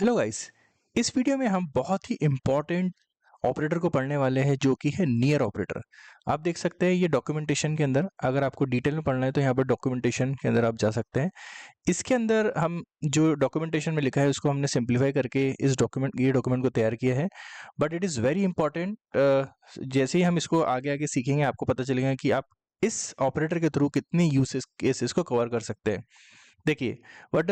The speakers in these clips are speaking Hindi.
Hello guys. इस वीडियो में हम बहुत ही इम्पोर्टेंट ऑपरेटर को पढ़ने वाले हैं जो कि है नियर ऑपरेटर। आप देख सकते हैं ये डॉक्यूमेंटेशन के अंदर, अगर आपको डिटेल में पढ़ना है तो यहाँ पर डॉक्यूमेंटेशन के अंदर आप जा सकते हैं। इसके अंदर हम जो डॉक्यूमेंटेशन में लिखा है उसको हमने सिंप्लीफाई करके ये डॉक्यूमेंट को तैयार किया है। But it is very important. जैसे ही हम इसको आगे आगे सीखेंगे आपको पता चलेगा कि आप इस ऑपरेटर के थ्रू कितने यूसेस केसेस को कवर कर सकते हैं। देखिए, what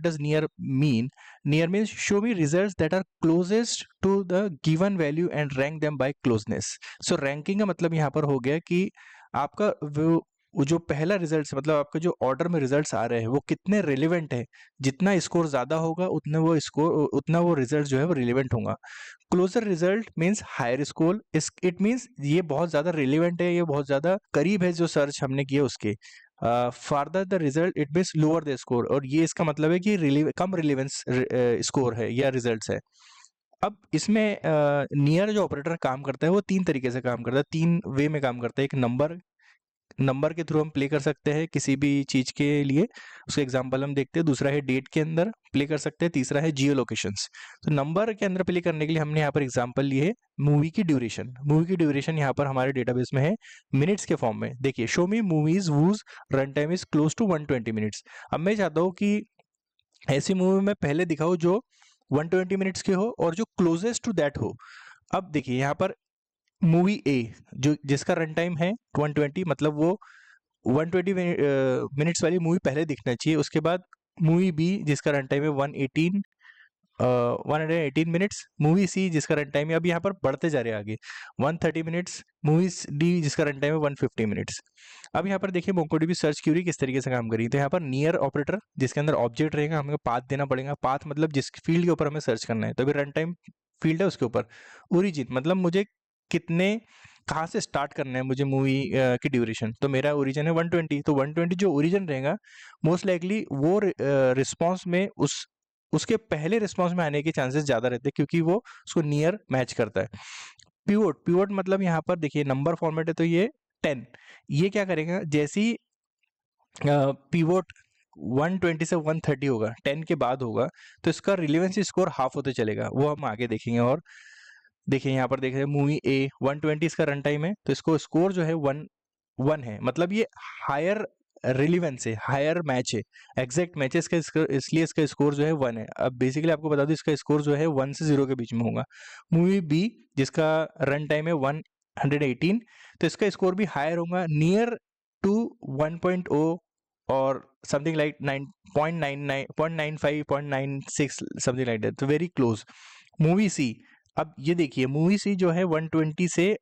does near mean? Near means show me results that are closest to the given value and rank them by closeness. So ranking का मतलब यहाँ पर हो गया कि आपका वो जो पहला रिजल्ट मतलब आपका जो ऑर्डर में रिजल्ट्स आ रहे हैं वो कितने रिलेवेंट है। जितना स्कोर ज्यादा होगा उतना वो रिजल्ट जो है वो रिलेवेंट होगा। Closer result means higher score. It means ये बहुत ज्यादा रिलेवेंट है, ये बहुत ज्यादा करीब है जो सर्च हमने किया उसके। Farther the result it means lower the score, और ये इसका मतलब है कि कम रिलेवेंस स्कोर है या रिजल्ट्स है। अब इसमें नियर जो ऑपरेटर काम करता है वो तीन तरीके से काम करता है, तीन वे में काम करता है। एक नंबर के थ्रू हम प्ले कर सकते हैं किसी भी चीज के लिए, उसका एग्जांपल हम देखते हैं। दूसरा है डेट के अंदर प्ले कर सकते हैं। तीसरा है जियो लोकेशंस। तो नंबर के अंदर प्ले करने के लिए हमने यहाँ पर एग्जांपल लिए है मूवी की ड्यूरेशन यहाँ पर हमारे डेटाबेस में है मिनट्स के फॉर्म में। देखिए, show me movies whose run time is close to 120 minutes. अब मैं चाहता हूँ कि ऐसी मूवी में पहले दिखाओ जो 120 मिनट्स के हो और जो क्लोजेस्ट टू दैट हो। अब देखिए यहाँ पर मूवी ए जो जिसका रन टाइम है 120, मतलब वो 120 मिनट्स वाली मूवी पहले दिखना चाहिए। उसके बाद मूवी बी जिसका रन टाइम है 118 मिनट्स। मूवी सी जिसका रन टाइम है, अब यहाँ पर बढ़ते जा रहे हैं आगे, 130 मिनट्स। मूवी डी जिसका रन टाइम है 150 मिनट्स। अब यहाँ पर देखिए मोंगोडीबी सर्च क्यूरी किस तरीके से काम करी। तो यहाँ पर नियर ऑपरेटर जिसके अंदर ऑब्जेक्ट रहेगा, हमें पाथ देना पड़ेगा। पाथ मतलब जिस फील्ड के ऊपर हमें सर्च करना है, तो अभी रन टाइम फील्ड है उसके ऊपर। ओरिजिन मतलब मुझे कितने कहाँ से स्टार्ट करना है मुझे मूवी की ड्यूरेशन, तो मेरा ओरिजिन है 120। तो 120 जो ओरिजिन रहेगा मोस्ट लाइकली वो रिस्पॉन्स में उसके पहले रिस्पॉन्स में आने के चांसेस ज्यादा रहते हैं क्योंकि वो उसको नियर मैच करता है। पिवोट मतलब यहाँ पर देखिए नंबर फॉर्मेट है तो ये 10। ये क्या करेगा, जैसे ही पिवोट 120 से 130 होगा, 10 के बाद होगा, तो इसका रिलेवेंसी स्कोर हाफ होते चलेगा, वो हम आगे देखेंगे। और देखिए यहाँ पर देख रहे हैं मूवी ए 120 इसका रन टाइम है, तो इसको स्कोर जो है 1 है, मतलब ये हायर रिलीवेंस है, हायर मैच है, एग्जैक्ट मैच है इसका, इसलिए इसका स्कोर जो है 1 है। अब बेसिकली आपको बता दूं इसका स्कोर जो है 1 से 0 के बीच में होगा। मूवी बी जिसका रन टाइम है 118, तो इसका स्कोर भी हायर होगा, नियर टू 1.0 और something like 9.99 0.95 0.96 something like that, तो वेरी क्लोज। मूवी सी, अब ये देखिए मूवी सी जो है 120 से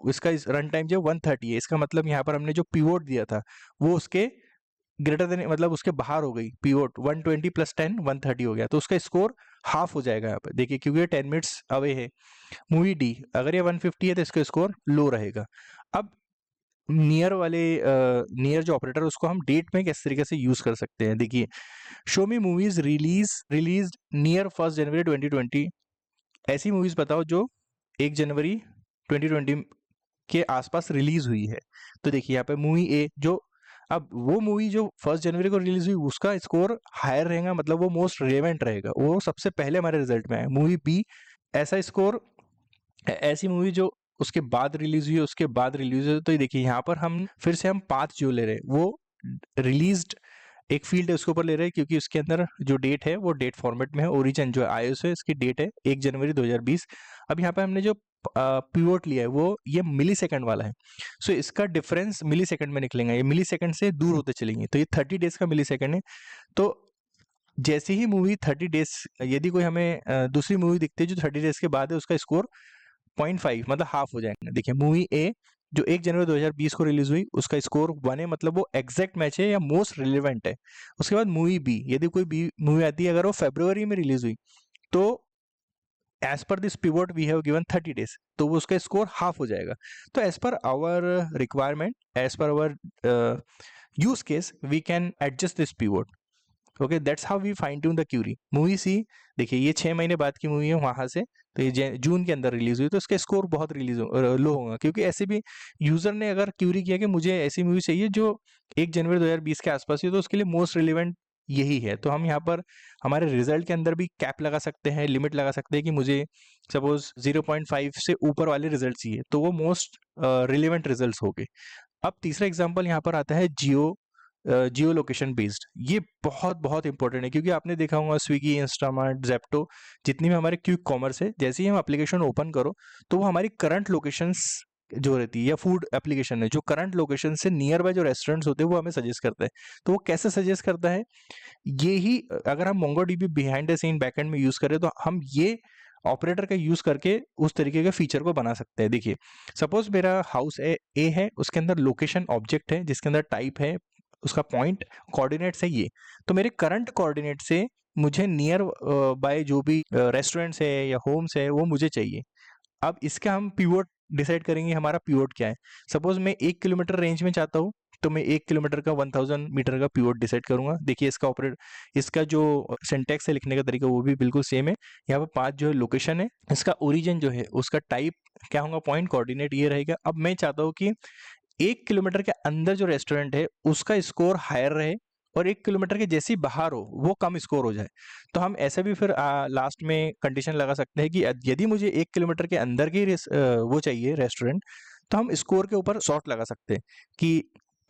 इसका रन टाइम जो 130 है, इसका मतलब यहाँ पर हमने जो पिवोट दिया था वो उसके ग्रेटर देन मतलब उसके बाहर हो गई। पिवोट 120 प्लस 10 130 हो गया, तो उसका स्कोर हाफ हो जाएगा यहाँ पर देखिए, क्योंकि ये 10 मिनट्स अवे है। मूवी डी अगर ये 150 है तो इसका स्कोर लो रहेगा। अब नियर जो ऑपरेटर है उसको हम डेट में किस तरीके से यूज कर सकते हैं, देखिए show me movies release near 1 जनवरी 2020। ऐसी मूवीज बताओ जो 1 जनवरी 2020 के आसपास रिलीज हुई है। तो देखिए यहाँ पे मूवी ए जो, अब वो मूवी जो 1 जनवरी को रिलीज हुई उसका स्कोर हायर रहेगा, मतलब वो मोस्ट रिलेवेंट रहेगा, वो सबसे पहले हमारे रिजल्ट में है। मूवी बी ऐसा स्कोर, ऐसी मूवी जो उसके बाद रिलीज हुई उसके बाद रिलीज हुई। तो ये देखिए यहाँ पर हम फिर से हम पाथ जो ले रहे हैं वो रिलीज्ड एक फील्ड है उसके ऊपर ले रहे हैं, क्योंकि उसके अंदर जो डेट है वो डेट फॉर्मेट में है। ओरिजिन जो आईओएस है इसकी डेट है 1 जनवरी 2020। अब यहाँ पे हमने जो पिवोट लिया है वो ये मिली सेकंड वाला है, सो इसका डिफरेंस मिली सेकंड में निकलेगा, ये मिली सेकंड से दूर होते चलेंगे, तो ये 30 डेज का मिली सेकंड है। तो जैसे ही मूवी 30 डेज, यदि कोई हमें दूसरी मूवी दिखती है जो 30 डेज के बाद है, उसका स्कोर 0.5 मतलब हाफ हो जाएगा। देखिए मूवी ए जो 1 जनवरी 2020 को रिलीज हुई उसका स्कोर 1 है, मतलब वो एग्जैक्ट मैच है या मोस्ट रिलेवेंट है। उसके बाद मूवी बी, यदि कोई बी मूवी आती है अगर वो फरवरी में रिलीज हुई, तो as per this pivot we have given 30 days, तो वो उसका स्कोर हाफ हो जाएगा। तो as per our requirement, as per our use case we can adjust this pivot. Okay, that's how we fine tune the query. Movie सी देखिए ये 6 महीने बाद की मूवी है वहां से, तो ये जून के अंदर रिलीज हुई, तो इसका स्कोर बहुत लो होगा, क्योंकि ऐसे भी यूजर ने अगर क्यूरी किया कि मुझे ऐसी मूवी चाहिए जो 1 जनवरी 2020 के आसपास ही, तो उसके लिए मोस्ट रिलेवेंट यही है। तो हम यहाँ पर हमारे रिजल्ट के अंदर भी कैप लगा सकते हैं, लिमिट लगा सकते हैं कि मुझे सपोज 0.5 से ऊपर वाले रिजल्ट चाहिए, तो वो मोस्ट रिलेवेंट रिजल्ट्स हो गए। अब तीसरा एग्जांपल यहाँ पर आता है जियो लोकेशन बेस्ड। ये बहुत बहुत इंपॉर्टेंट है, क्योंकि आपने देखा होगा स्विगी, इंस्टामार्ट, जेप्टो, जितनी भी हमारे क्विक कॉमर्स है, जैसे ही हम एप्लीकेशन ओपन करो तो वो हमारी करंट लोकेशंस जो रहती है, या फूड एप्लीकेशन है जो करंट लोकेशन से नियर बाय जो रेस्टोरेंट्स होते हैं वो हमें सजेस्ट करता है। तो वो कैसे सजेस्ट करता है, ये ही अगर हम MongoDB behind the scene backend में यूज करें तो हम ये ऑपरेटर का यूज करके उस तरीके के फीचर को बना सकते हैं। देखिए, सपोज मेरा हाउस ए है, उसके अंदर लोकेशन ऑब्जेक्ट है जिसके अंदर टाइप है, उसका पॉइंट कोऑर्डिनेट्स है ये। तो मेरे करंट कोऑर्डिनेट से मुझे नियर बाय जो भी रेस्टोरेंट्स है या होम्स है वो मुझे चाहिए। अब इसका हम पीवोट डिसाइड करेंगे, हमारा पीवोट क्या है। सपोज मैं 1 किलोमीटर रेंज में चाहता हूँ, तो मैं 1 किलोमीटर का 1000 मीटर का पीवोट डिसाइड करूंगा। देखिए इसका जो सिंटैक्स है लिखने का तरीका वो भी बिल्कुल सेम है। यहाँ पर 5 जो है लोकेशन है, इसका ओरिजिन जो है उसका टाइप क्या होगा, पॉइंट कोऑर्डिनेट ये रहेगा। अब मैं चाहता हूँ कि 1 किलोमीटर के अंदर जो रेस्टोरेंट है उसका स्कोर हायर रहे, और 1 किलोमीटर के जैसे ही बाहर हो वो कम स्कोर हो जाए। तो हम ऐसे भी फिर लास्ट में कंडीशन लगा सकते हैं कि यदि मुझे 1 किलोमीटर के अंदर की वो चाहिए रेस्टोरेंट, तो हम स्कोर के ऊपर शॉर्ट लगा सकते हैं कि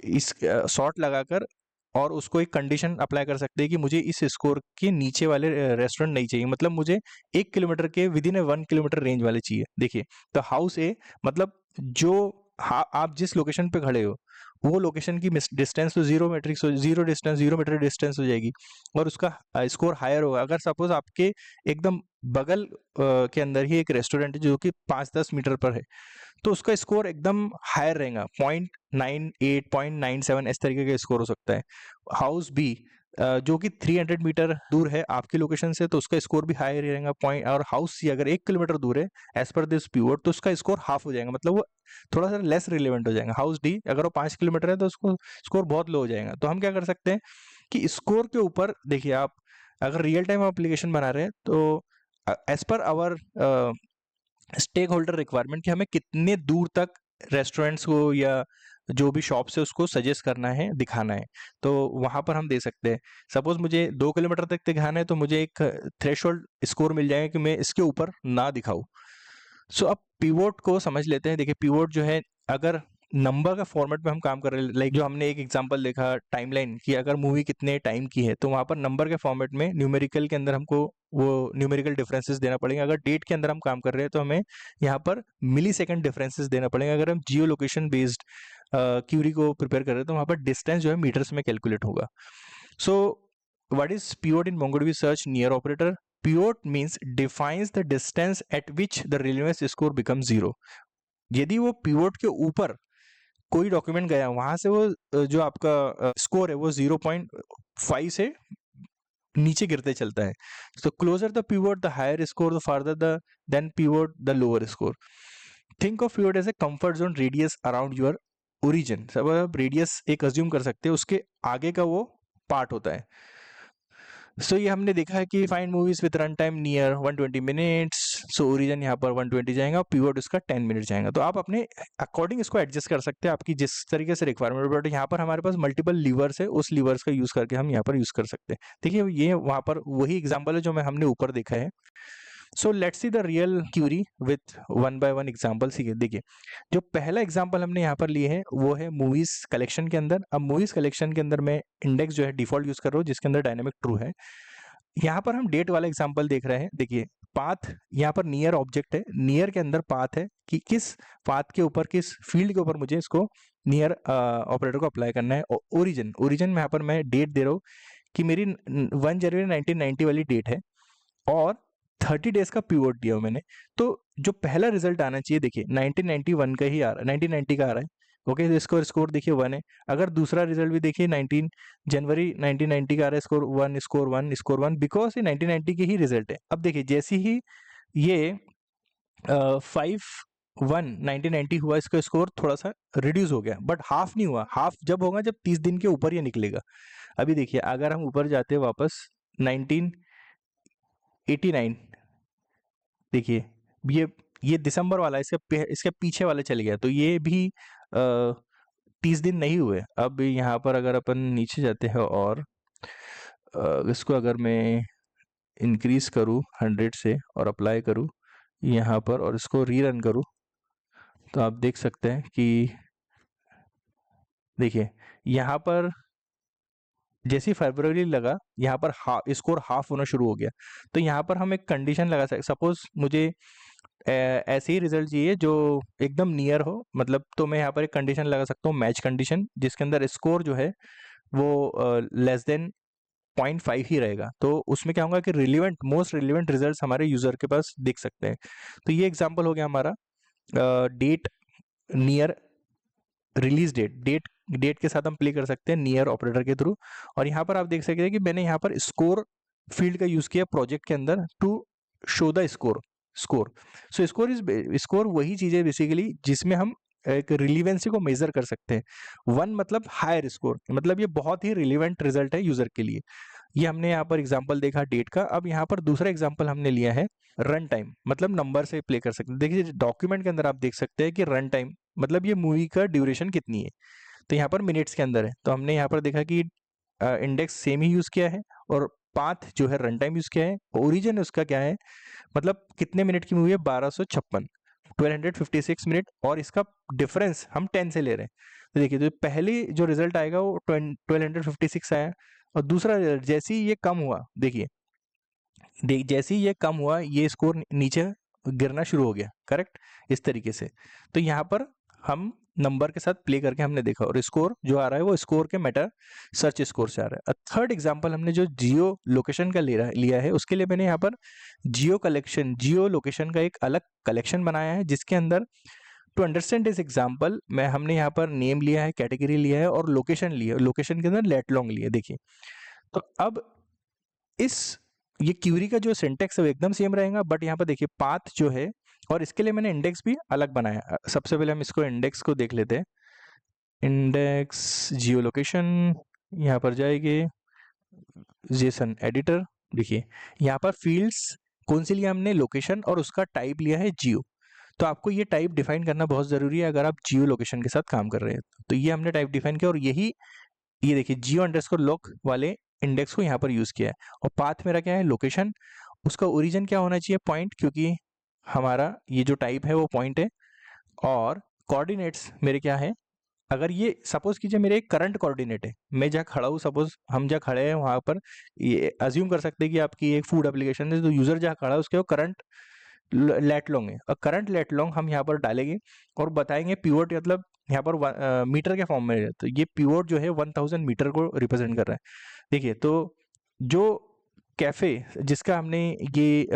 इस शॉर्ट लगाकर, और उसको एक कंडीशन अप्लाई कर सकते हैं कि मुझे इस स्कोर के नीचे वाले रेस्टोरेंट नहीं चाहिए, मतलब मुझे 1 किलोमीटर के विद इन 1 किलोमीटर रेंज वाले चाहिए। देखिए, तो हाउस ए मतलब जो आप जिस लोकेशन पे खड़े हो वो लोकेशन की डिस्टेंस तो जीरो मीटर डिस्टेंस हो जाएगी, और उसका स्कोर हायर होगा। अगर सपोज आपके एकदम बगल के अंदर ही एक रेस्टोरेंट है जो कि 5-10 मीटर पर है, तो उसका स्कोर एकदम हायर रहेगा, 0.98 0.97 इस तरीके का स्कोर हो सकता है। हाउस बी जो कि 300 मीटर दूर है आपके लोकेशन से, तो उसका स्कोर भी हायर रहेगा पॉइंट। और हाउस सी अगर 1 किलोमीटर दूर है एज पर दिस पीवोट, तो उसका स्कोर हाफ हो जाएगा, मतलब वो थोड़ा सा लेस रिलेवेंट हो जाएगा। हाउस डी अगर वो 5 किलोमीटर है तो उसको स्कोर बहुत लो हो जाएगा। तो हम क्या कर सकते हैं कि स्कोर के ऊपर देखिए, आप अगर रियल टाइम एप्लीकेशन बना रहे हैं तो as per our stake holder requirement कि हमें कितने दूर तक रेस्टोरेंट्स को या जो भी शॉप्स है उसको सजेस्ट करना है, दिखाना है, तो वहां पर हम दे सकते हैं। सपोज मुझे 2 किलोमीटर तक दिखाना है तो मुझे एक थ्रेशोल्ड स्कोर मिल जाएगा कि मैं इसके ऊपर ना दिखाऊं। सो अब पिवोट को समझ लेते हैं। देखिए, पिवोट जो है, अगर नंबर का फॉर्मेट में हम काम कर रहे हैं, लाइक जो हमने एक एग्जांपल देखा टाइमलाइन की, अगर मूवी कितने टाइम की है तो वहां पर नंबर के फॉर्मेट में न्यूमेरिकल के अंदर हमको वो न्यूमेरिकल डिफरेंसेस देना पड़ेगा। अगर डेट के अंदर हम काम कर रहे हैं तो हमें यहाँ पर मिली सेकेंड डिफरेंसेस देना पड़ेगा। अगर हम जियो लोकेशन बेस्ड क्यूरी को प्रिपेयर कर रहे हैं तो वहां पर डिस्टेंस जो है मीटर्स में कैलकुलेट होगा। सो what is pivot in MongoDB search near operator? Pivot means defines the distance at which the relevance score becomes 0. यदि वो pivot के ऊपर कोई डॉक्यूमेंट गया वहां से वो जो आपका स्कोर है वो 0.5 से नीचे गिरते चलता है। तो closer the pivot the higher score, the farther the than pivot the lower score. Think of pivot as a comfort zone radius around your origin. सब आप रेडियस एक अज्यूम कर सकते हैं, उसके आगे का वो पार्ट होता है। सो ये हमने देखा है कि find movies with run time near 120 minutes. So origin यहाँ पर 120 जाएगा, पीवोट उसका 10 मिनट जाएगा। तो आप अपने अकॉर्डिंग इसको एडजस्ट कर सकते हैं, आपकी जिस तरीके से रिक्वायरमेंट। बट यहाँ पर हमारे पास मल्टीपल लीवर्स है, उस लीवर्स का यूज करके हम यहाँ पर यूज कर सकते हैं। देखिए, ये वहाँ पर वही एग्जाम्पल है जो हमने ऊपर देखा है। So let's see the real query with one by one example. देखिए, जो पहला एग्जाम्पल हमने यहाँ पर लिए है वो है मूवीज कलेक्शन के अंदर। अब मूवीज कलेक्शन के अंदर मैं इंडेक्स जो है डिफॉल्ट यूज कर रहा हूँ जिसके अंदर डायनेमिक ट्रू है। यहाँ पर हम डेट वाला एग्जाम्पल देख रहे हैं। देखिए, पाथ यहाँ पर नियर ऑब्जेक्ट है, नियर के अंदर पाथ है कि किस पाथ के ऊपर, किस फील्ड के ऊपर मुझे इसको नियर ऑपरेटर को अप्लाई करना है। ओरिजिन में यहाँ पर मैं डेट दे रहा हूँ कि मेरी 1 जनवरी 1990 वाली डेट है, और 30 डेज का पीवोट दिया हूं मैंने। तो जो पहला रिजल्ट आना चाहिए, देखिए 1991 का ही आ रहा है, 1990 का आ रहा है। ओके, तो इसका स्कोर देखिए 1 है। अगर दूसरा रिजल्ट भी देखिए 19 जनवरी 1990 का आ रहा है, स्कोर 1 स्कोर 1 स्कोर 1, बिकॉज ये 1990 की ही रिजल्ट है। अब देखिए, जैसे ही ये 5/1/1990 हुआ, इसका स्कोर थोड़ा सा रिड्यूस हो गया, बट हाफ नहीं हुआ। हाफ जब होगा जब 30 दिन के ऊपर ये निकलेगा। अभी देखिए, अगर हम ऊपर जाते हैं वापस 1989, देखिए ये दिसंबर वाला, इसके पीछे वाले चले गया, तो ये भी 30 दिन नहीं हुए। अब यहाँ पर अगर अपन नीचे जाते हैं और इसको अगर मैं इंक्रीज करूँ 100 से और अप्लाई करूँ यहाँ पर और इसको रीरन करूँ, तो आप देख सकते हैं कि देखिए यहाँ पर जैसे ही फरवरी लगा यहाँ पर स्कोर हाफ होना शुरू हो गया। तो यहाँ पर हम एक कंडीशन लगा सकते, सपोज मुझे ऐसे ही रिजल्ट चाहिए जो एकदम नियर हो, मतलब तो मैं यहाँ पर एक कंडीशन लगा सकता हूँ, मैच कंडीशन, जिसके अंदर स्कोर जो है वो लेस देन 0.5 ही रहेगा। तो उसमें क्या होगा कि मोस्ट रिलेवेंट रिजल्ट्स हमारे यूजर के पास दिख सकते हैं। तो ये एग्जांपल हो गया हमारा डेट नियर रिलीज डेट के साथ हम प्ले कर सकते हैं नियर ऑपरेटर के थ्रू। और यहाँ पर आप देख सकते हैं कि मैंने यहाँ पर स्कोर फील्ड का यूज किया प्रोजेक्ट के अंदर to show the score so score वही चीज है बेसिकली जिसमें हम एक रिलीवेंसी को मेजर कर सकते हैं। 1 मतलब हायर स्कोर, मतलब ये बहुत ही रिलीवेंट रिजल्ट है यूजर के लिए। ये हमने यहाँ पर एग्जांपल देखा डेट का। अब यहाँ पर दूसरा एग्जांपल हमने लिया है रन टाइम, मतलब नंबर से प्ले कर सकते हैं। देखिए डॉक्यूमेंट के अंदर आप देख सकते हैं कि रन टाइम मतलब ये मूवी का ड्यूरेशन कितनी है, तो यहाँ पर मिनट्स के अंदर है। तो हमने यहाँ पर देखा कि इंडेक्स सेम ही यूज किया है और पाथ जो है रन टाइम यूज किया है। ओरिजिन उसका क्या है, मतलब कितने मिनट की मूवी है, 1256 1256 मिनट, और इसका डिफरेंस हम 10 से ले रहे हैं। तो देखिए तो पहले जो रिजल्ट आएगा वो 1256 आया, और दूसरा रिजल्ट जैसे ही ये कम हुआ, देखिए जैसे ही ये कम हुआ ये स्कोर नीचे गिरना शुरू हो गया, करेक्ट, इस तरीके से। तो यहाँ पर हम नंबर के साथ प्ले करके हमने देखा, और स्कोर जो आ रहा है वो स्कोर के मेटा सर्च स्कोर से आ रहा है। थर्ड एग्जांपल हमने जो जियो लोकेशन का लिया है, उसके लिए मैंने यहाँ पर जियो लोकेशन का एक अलग कलेक्शन बनाया है, जिसके अंदर टू अंडरस्टैंड दिस एग्जांपल में हमने यहाँ पर नेम लिया है, कैटेगरी लिया है और लोकेशन लिया है। लोकेशन के अंदर लेट लॉन्ग लिया है। देखिए तो अब ये क्यूरी का जो सिंटेक्स है वो एकदम सेम रहेगा, बट यहाँ पर देखिए पाथ जो है, और इसके लिए मैंने इंडेक्स भी अलग बनाया। सबसे पहले हम इसको इंडेक्स को देख लेते हैं। इंडेक्स जियो लोकेशन, यहाँ पर जाएंगे जेसन एडिटर। देखिए यहाँ पर फील्ड्स कौन सी लिया हमने, लोकेशन, और उसका टाइप लिया है जियो। तो आपको ये टाइप डिफाइन करना बहुत जरूरी है अगर आप जियो लोकेशन के साथ काम कर रहे हैं। तो ये हमने टाइप डिफाइन किया, और ये देखिए जियो अंडरस्कोर लोक वाले इंडेक्स को यहाँ पर यूज किया है। और पाथ मेरा क्या है, लोकेशन, उसका ओरिजिन क्या होना चाहिए, पॉइंट, क्योंकि हमारा ये जो टाइप है वो पॉइंट है। और कोऑर्डिनेट्स मेरे क्या है, अगर ये सपोज कीजिए मेरे एक करंट कोऑर्डिनेट है, मैं जहाँ खड़ा हूँ, सपोज हम जहाँ खड़े हैं वहाँ पर, ये अज्यूम कर सकते हैं कि आपकी एक फूड एप्लीकेशन है, तो यूजर जहाँ खड़ा है उसके वो करंट लेट लॉन्ग है, और करंट लेट लॉन्ग हम यहाँ पर डालेंगे और बताएंगे पिवट, मतलब यहाँ पर मीटर के फॉर्म में है। तो ये पिवट जो है 1000 मीटर को रिप्रेजेंट कर रहा है। देखिए तो जो कैफे जिसका हमने ये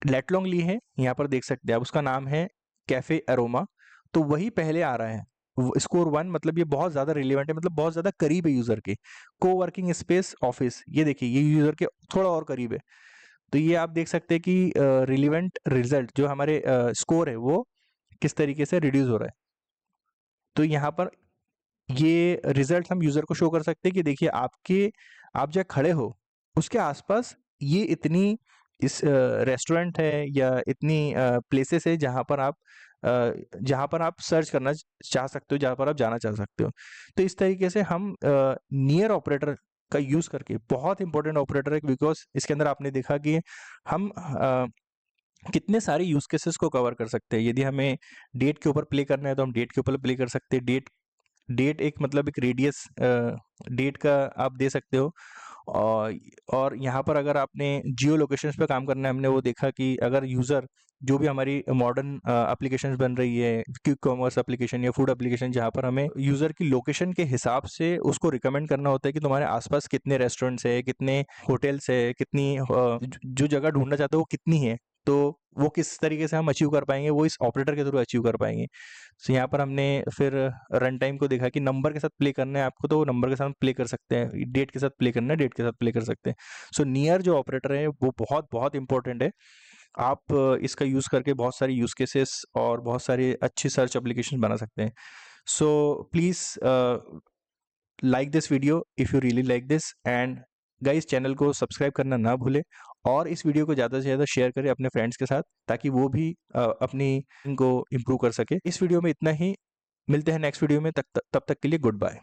लेट लॉन्ग ली है, यहाँ पर देख सकते हैं आप, उसका नाम है कैफे अरोमा, तो वही पहले आ रहा है स्कोर 1, मतलब ये बहुत ज्यादा रिलेवेंट है, मतलब बहुत ज्यादा करीब है यूजर के। को वर्किंग स्पेस ऑफिस, ये देखिए ये यूजर के थोड़ा और करीब है। तो ये आप देख सकते हैं कि रिलेवेंट रिजल्ट जो हमारे स्कोर है वो किस तरीके से रिड्यूस हो रहा है। तो यहाँ पर ये रिजल्ट हम यूजर को शो कर सकते हैं कि देखिए आप जहाँ खड़े हो उसके आसपास ये इतनी इस रेस्टोरेंट है या इतनी प्लेसेस है जहाँ पर आप सर्च करना चाह सकते हो, जहाँ पर आप जाना चाह सकते हो। तो इस तरीके से हम नियर ऑपरेटर का यूज करके, बहुत इंपॉर्टेंट ऑपरेटर है बिकॉज इसके अंदर आपने देखा कि हम कितने सारे यूज केसेस को कवर कर सकते हैं। यदि हमें डेट के ऊपर प्ले करना है तो हम डेट के ऊपर प्ले कर सकते हैं। डेट एक मतलब एक रेडियस डेट का आप दे सकते हो। और यहाँ पर अगर आपने जियो लोकेशंस पे काम करना है, हमने वो देखा कि अगर यूज़र जो भी हमारी मॉडर्न एप्लीकेशंस बन रही है, क्विक कॉमर्स एप्लीकेशन या फूड एप्लीकेशन, जहाँ पर हमें यूज़र की लोकेशन के हिसाब से उसको रिकमेंड करना होता है कि तुम्हारे आसपास कितने रेस्टोरेंट्स है, कितने होटल्स है, कितनी जो जगह ढूंढना चाहते हो वो कितनी है, तो वो किस तरीके से हम अचीव कर पाएंगे, वो इस ऑपरेटर के थ्रू अचीव कर पाएंगे। तो यहाँ पर हमने फिर रन टाइम को देखा कि नंबर के साथ प्ले करना है आपको तो नंबर के साथ प्ले कर सकते हैं, डेट के साथ प्ले करना है डेट के साथ प्ले कर सकते हैं। सो नियर जो ऑपरेटर है वो बहुत बहुत इंपॉर्टेंट है। आप इसका यूज करके बहुत सारी यूज केसेस और बहुत सारी अच्छी सर्च एप्लीकेशन बना सकते हैं। So please like this video if you really like this, and guys channel को सब्सक्राइब करना ना भूले, और इस वीडियो को ज़्यादा से ज़्यादा शेयर करें अपने फ्रेंड्स के साथ ताकि वो भी अपनी इनको इम्प्रूव कर सके। इस वीडियो में इतना ही, मिलते हैं नेक्स्ट वीडियो में, तब तक के लिए गुड बाय।